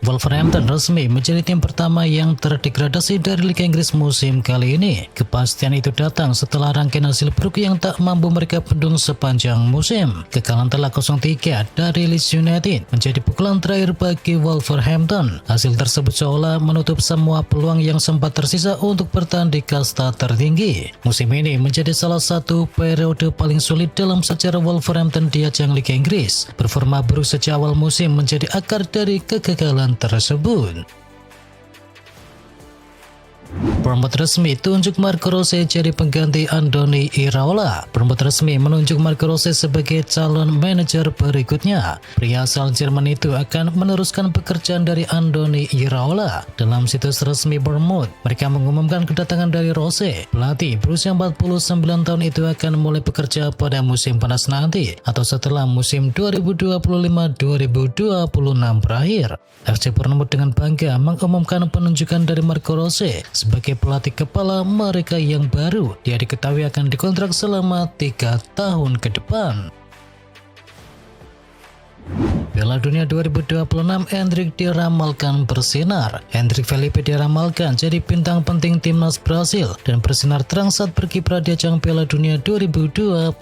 Wolverhampton resmi menjadi tim pertama yang terdegradasi dari Liga Inggris musim kali ini. Kepastian itu datang setelah rangkaian hasil buruk yang tak mampu mereka bendung sepanjang musim. Kekalahan telak 0-3 dari Leeds United menjadi pukulan terakhir bagi Wolverhampton. Hasil tersebut seolah menutup semua peluang yang sempat tersisa untuk bertahan di kasta tertinggi. Musim ini menjadi salah satu periode paling sulit dalam sejarah Wolverhampton di ajang Liga Inggris. Performa buruk sejak awal musim menjadi akar dari kegagalan tersebut. Bournemouth resmi tunjuk Marco Rose jadi pengganti Andoni Iraola. Bournemouth resmi menunjuk Marco Rose sebagai calon manajer berikutnya. Pria asal Jerman itu akan meneruskan pekerjaan dari Andoni Iraola. Dalam situs resmi Bournemouth, mereka mengumumkan kedatangan dari Rose. Pelatih berusia 49 tahun itu akan mulai bekerja pada musim panas nanti atau setelah musim 2025-2026 berakhir. FC Bournemouth dengan bangga mengumumkan penunjukan dari Marco Rose sebagai pelatih kepala mereka yang baru. Dia diketahui akan dikontrak selama 3 tahun ke depan. Piala Dunia 2026, Endrick diramalkan bersinar. Endrick Felipe diramalkan jadi bintang penting timnas Brasil dan bersinar terang saat berkiprah di ajang Piala Dunia 2026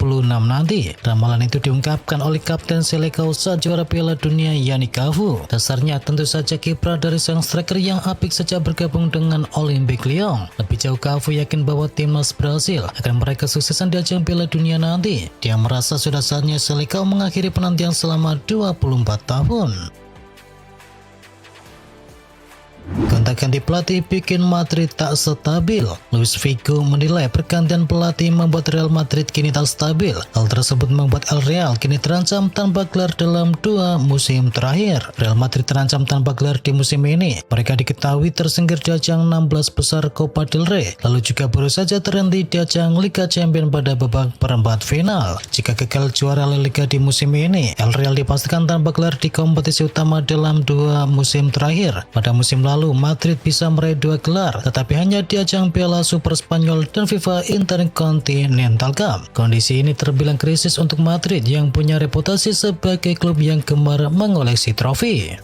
nanti. Ramalan itu diungkapkan oleh Kapten Selecao saat juara Piala Dunia Yannick Cafu. Dasarnya tentu saja kiprah dari sang striker yang apik sejak bergabung dengan Olympique Lyon. Lebih jauh, Cafu yakin bahwa timnas Brasil akan meraih kesuksesan di ajang Piala Dunia nanti. Dia merasa sudah saatnya Selecao mengakhiri penantian selama 24 tahun. Gonta-ganti pelatih bikin Madrid tak stabil. Luis Figo menilai pergantian pelatih membuat Real Madrid kini tak stabil. Hal tersebut membuat El Real kini terancam tanpa gelar dalam 2 musim terakhir. Real Madrid terancam tanpa gelar di musim ini. Mereka diketahui tersingkir di ajang 16 besar Copa del Rey, lalu juga baru saja terhenti di ajang Liga Champions pada babak perempat final. Jika gagal juara La Liga di musim ini, El Real dipastikan tanpa gelar di kompetisi utama dalam 2 musim terakhir. Pada musim lalu, Madrid bisa meraih 2 gelar, tetapi hanya di ajang Piala Super Spanyol dan FIFA Intercontinental Cup. Kondisi ini terbilang krisis untuk Madrid yang punya reputasi sebagai klub yang gemar mengoleksi trofi.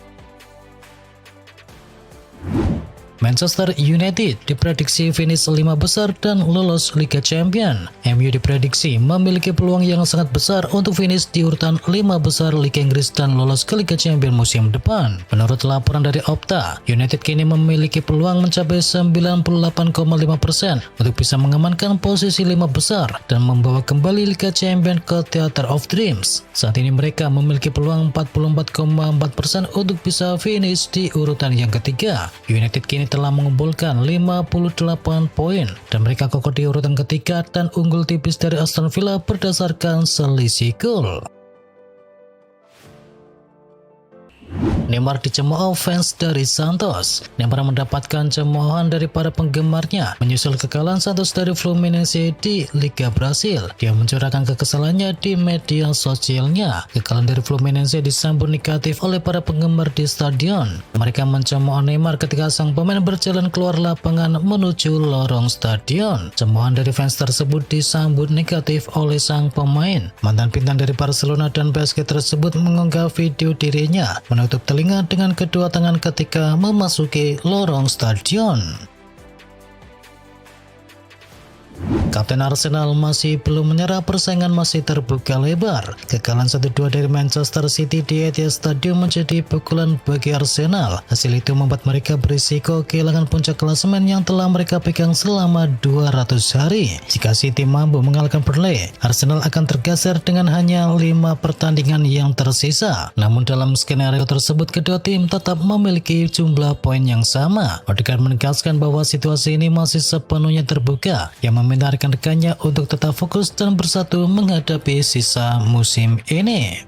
Manchester United diprediksi finish 5 besar dan lolos Liga Champions. MU diprediksi memiliki peluang yang sangat besar untuk finish di urutan 5 besar Liga Inggris dan lolos ke Liga Champions musim depan. Menurut laporan dari Opta, United kini memiliki peluang mencapai 98,5% untuk bisa mengamankan posisi 5 besar dan membawa kembali Liga Champions ke Theater of Dreams. Saat ini mereka memiliki peluang 44,4% untuk bisa finish di urutan yang ketiga. United kini telah mengumpulkan 58 poin dan mereka kokoh di urutan ketiga dan unggul tipis dari Aston Villa berdasarkan selisih gol. Neymar dicemooh fans dari Santos. Neymar mendapatkan cemoohan dari para penggemarnya menyusul kekalahan Santos dari Fluminense di Liga Brasil. Dia mencurahkan kekesalannya di media sosialnya. Kekalahan dari Fluminense disambut negatif oleh para penggemar di stadion. Mereka mencemooh Neymar ketika sang pemain berjalan keluar lapangan menuju lorong stadion. Cemoohan dari fans tersebut disambut negatif oleh sang pemain. Mantan bintang dari Barcelona dan PSG tersebut mengunggah video dirinya menutup telinga dengan kedua tangan ketika memasuki lorong stadion. Kapten Arsenal masih belum menyerah, persaingan masih terbuka lebar. Kekalahan 1-2 dari Manchester City di Etihad Stadium menjadi pukulan bagi Arsenal. Hasil itu membuat mereka berisiko kehilangan puncak klasemen yang telah mereka pegang selama 200 hari. Jika City mampu mengalahkan Burnley, Arsenal akan tergeser dengan hanya 5 pertandingan yang tersisa. Namun dalam skenario tersebut, kedua tim tetap memiliki jumlah poin yang sama. Odegaard menegaskan bahwa situasi ini masih sepenuhnya terbuka, yang meminta rekan-rekannya untuk tetap fokus dan bersatu menghadapi sisa musim ini.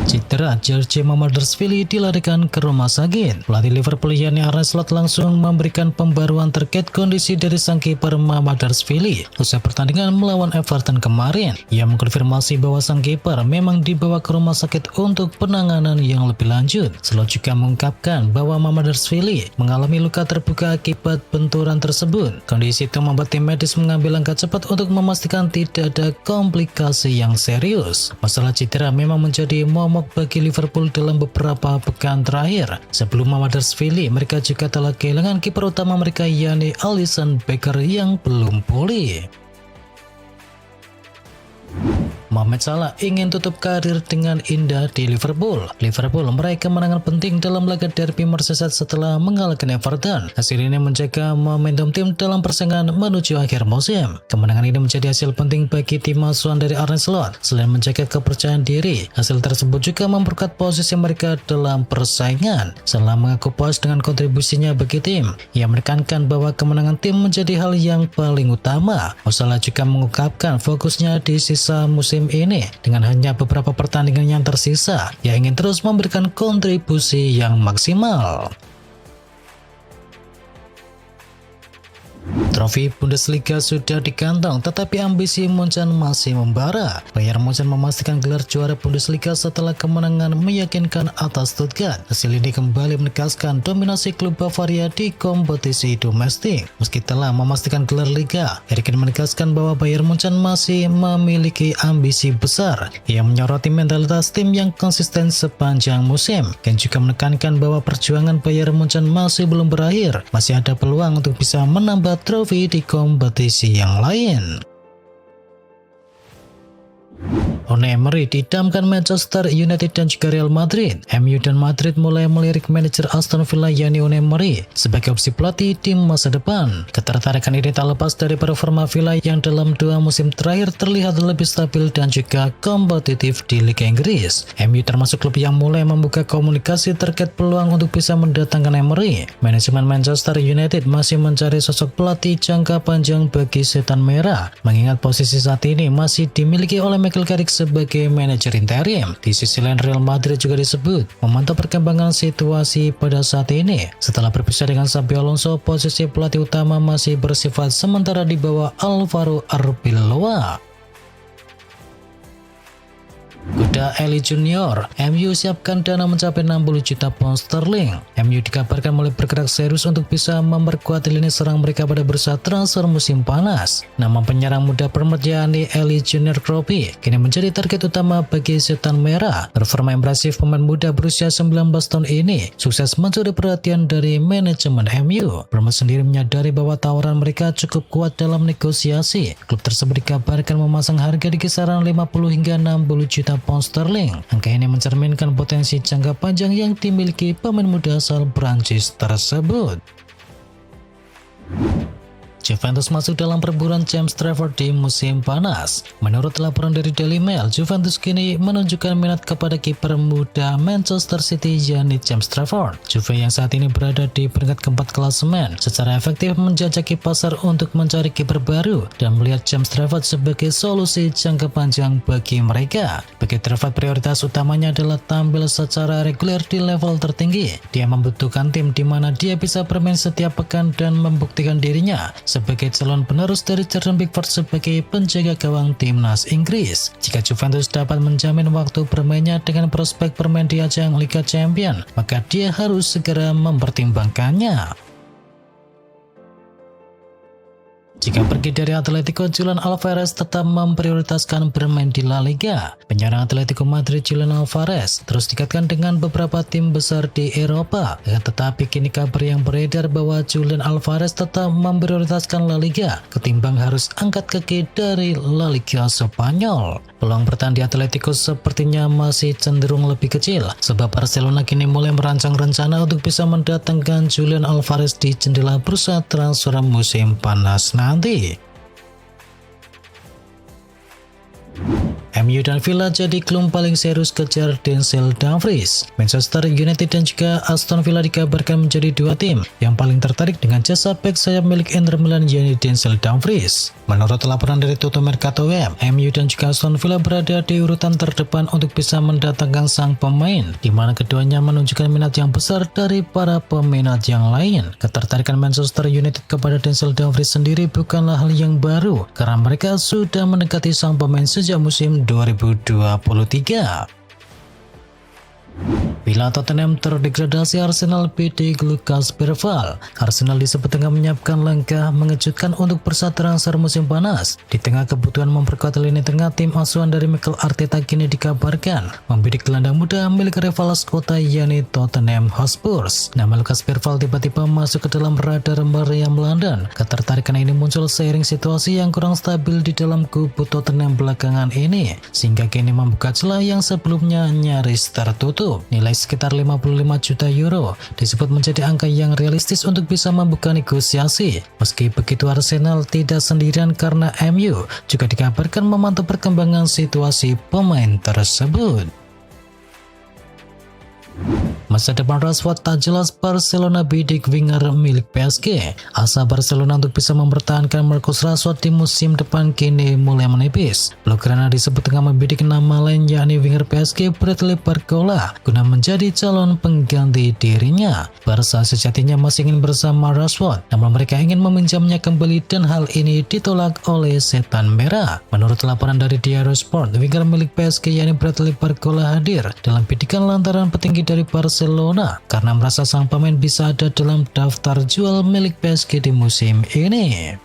Cedera George Mamardashvili dilarikan ke rumah sakit. Pelatih Liverpool Yanni Arne Slot langsung memberikan pembaruan terkait kondisi dari sang kiper Mamardashvili usai pertandingan melawan Everton kemarin. Ia mengkonfirmasi bahwa sang kiper memang dibawa ke rumah sakit untuk penanganan yang lebih lanjut. Slot juga mengungkapkan bahwa Mamardashvili mengalami luka terbuka akibat benturan tersebut. Kondisi itu membuat tim medis mengambil langkah cepat untuk memastikan tidak ada komplikasi yang serius. Masalah cedera memang menjadi menjadi momok bagi Liverpool dalam beberapa pekan terakhir. Sebelum Huddersfield, mereka juga telah kehilangan kiper utama mereka yakni Alisson Becker yang belum pulih. Mohamed Salah ingin tutup karir dengan indah di Liverpool. Liverpool meraih kemenangan penting dalam laga derby Merseyside setelah mengalahkan Everton. Hasil ini menjaga momentum tim dalam persaingan menuju akhir musim. Kemenangan ini menjadi hasil penting bagi tim asuhan dari Arne Slot. Selain menjaga kepercayaan diri, hasil tersebut juga memperkuat posisi mereka dalam persaingan. Salah mengaku puas dengan kontribusinya bagi tim. Ia menekankan bahwa kemenangan tim menjadi hal yang paling utama. Salah juga mengungkapkan fokusnya di sisa musim ini dengan hanya beberapa pertandingan yang tersisa. Ia ingin terus memberikan kontribusi yang maksimal. Trofi Bundesliga sudah dikantong, tetapi ambisi Munchen masih membara. Bayern Munchen memastikan gelar juara Bundesliga setelah kemenangan meyakinkan atas Stuttgart. Hasil ini kembali menegaskan dominasi klub Bavaria di kompetisi domestik. Meski telah memastikan gelar Liga, Erik menegaskan bahwa Bayern Munchen masih memiliki ambisi besar. Ia menyoroti mentalitas tim yang konsisten sepanjang musim. Ken juga menekankan bahwa perjuangan Bayern Munchen masih belum berakhir. Masih ada peluang untuk bisa menambah trofi di kompetisi yang lain. Unai Emery didamkan Manchester United dan juga Real Madrid. MU dan Madrid mulai melirik manajer Aston Villa yakni Unai Emery sebagai opsi pelatih di masa depan. Ketertarikan ini tak lepas dari performa Villa yang dalam 2 musim terakhir terlihat lebih stabil dan juga kompetitif di Liga Inggris. MU termasuk klub yang mulai membuka komunikasi terkait peluang untuk bisa mendatangkan Emery. Manajemen Manchester United masih mencari sosok pelatih jangka panjang bagi setan merah, mengingat posisi saat ini masih dimiliki oleh Michael Carrick sebagai manajer interim. Di sisi lain, Real Madrid juga disebut memantau perkembangan situasi pada saat ini. Setelah berpisah dengan Xabi Alonso, posisi pelatih utama masih bersifat sementara di bawah Alvaro Arbeloa. Kuda Eli Junior, MU siapkan dana mencapai 60 juta pound sterling. MU dikabarkan mulai bergerak serius untuk bisa memperkuat lini serang mereka pada bursa transfer musim panas. Nama penyerang muda Permet yakni Eli Junior Kropi kini menjadi target utama bagi setan merah. Performa impresif pemain muda berusia 19 tahun ini sukses mencuri perhatian dari manajemen MU. Permet sendiri menyadari bahwa tawaran mereka cukup kuat dalam negosiasi. Klub tersebut dikabarkan memasang harga di kisaran 50 hingga 60 juta pound sterling. Angka ini mencerminkan potensi jangka panjang yang dimiliki pemain muda asal Prancis tersebut. Juventus masuk dalam perburuan James Trafford di musim panas. Menurut laporan dari Daily Mail, Juventus kini menunjukkan minat kepada kiper muda Manchester City yakni James Trafford. Juve yang saat ini berada di peringkat keempat klasemen secara efektif menjajaki pasar untuk mencari kiper baru dan melihat James Trafford sebagai solusi jangka panjang bagi mereka. Bagi Trafford, prioritas utamanya adalah tampil secara reguler di level tertinggi. Dia membutuhkan tim di mana dia bisa bermain setiap pekan dan membuktikan dirinya sebagai calon penerus dari Jordan Pickford sebagai penjaga gawang timnas Inggris. Jika Juventus dapat menjamin waktu bermainnya dengan prospek bermain di ajang Liga Champions, maka dia harus segera mempertimbangkannya. Jika pergi dari Atletico, Julian Alvarez tetap memprioritaskan bermain di La Liga. Penyerang Atletico Madrid Julian Alvarez terus dikaitkan dengan beberapa tim besar di Eropa. Tetapi kini kabar yang beredar bahwa Julian Alvarez tetap memprioritaskan La Liga ketimbang harus angkat kaki dari La Liga Spanyol. Peluang bertahan di Atletico sepertinya masih cenderung lebih kecil, sebab Barcelona kini mulai merancang rencana untuk bisa mendatangkan Julian Alvarez di jendela bursa transfer musim panas nanti. MU dan Villa jadi klub paling serius kejar Denzel Dumfries. Manchester United dan juga Aston Villa dikabarkan menjadi 2 tim yang paling tertarik dengan jasa bek sayap milik Inter Milan yakni Denzel Dumfries. Menurut laporan dari Toto Mercato Web, MU dan juga Aston Villa berada di urutan terdepan untuk bisa mendatangkan sang pemain, di mana keduanya menunjukkan minat yang besar dari para peminat yang lain. Ketertarikan Manchester United kepada Denzel Dumfries sendiri bukanlah hal yang baru, karena mereka sudah mendekati sang pemain sejak musim 2023. Bila Tottenham terdegradasi, Arsenal bidik Lucas Perval. Arsenal disebut tengah menyiapkan langkah mengejutkan untuk bursa transfer musim panas. Di tengah kebutuhan memperkuat lini tengah, tim asuhan dari Mikel Arteta kini dikabarkan membidik gelandang muda milik rival kota yakni Tottenham Hotspur. Nama Lucas Perval tiba-tiba masuk ke dalam radar meriam London. Ketertarikan ini muncul seiring situasi yang kurang stabil di dalam kubu Tottenham belakangan ini, sehingga kini membuka celah yang sebelumnya nyaris tertutup. Nilai sekitar 55 juta euro disebut menjadi angka yang realistis untuk bisa membuka negosiasi. Meski begitu, Arsenal tidak sendirian karena MU juga dikabarkan memantau perkembangan situasi pemain tersebut. Masa depan Rashford tak jelas, Barcelona bidik winger milik PSG. Asa Barcelona untuk bisa mempertahankan Marcus Rashford di musim depan kini mulai menipis. Blaugrana disebut tengah membidik nama lain yakni winger PSG Bradley Barcola guna menjadi calon pengganti dirinya. Barca sejatinya masih ingin bersama Rashford, namun mereka ingin meminjamnya kembali dan hal ini ditolak oleh Setan Merah. Menurut laporan dari Diario Sport, winger milik PSG yakni Bradley Barcola hadir dalam bidikan lantaran petinggi dari Barcelona karena merasa sang pemain bisa ada dalam daftar jual milik PSG di musim ini.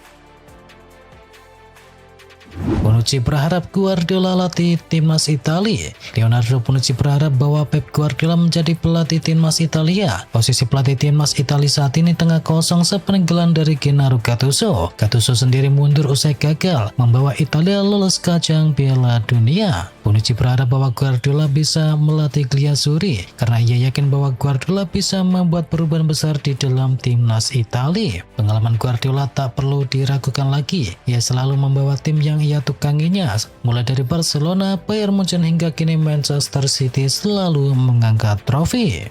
Bonucci berharap Guardiola latih timnas Italia. Leonardo Bonucci berharap bahwa Pep Guardiola menjadi pelatih timnas Italia. Posisi pelatih timnas Italia saat ini tengah kosong sepeninggalan dari Gennaro Gattuso. Gattuso sendiri mundur usai gagal membawa Italia lolos ke ajang Piala Dunia. Bonucci berharap bahwa Guardiola bisa melatih Gliazzurri karena ia yakin bahwa Guardiola bisa membuat perubahan besar di dalam timnas Italia. Pengalaman Guardiola tak perlu diragukan lagi. Ia selalu membawa tim yang ia tukanginya, mulai dari Barcelona, Bayern Munchen hingga kini Manchester City, selalu mengangkat trofi.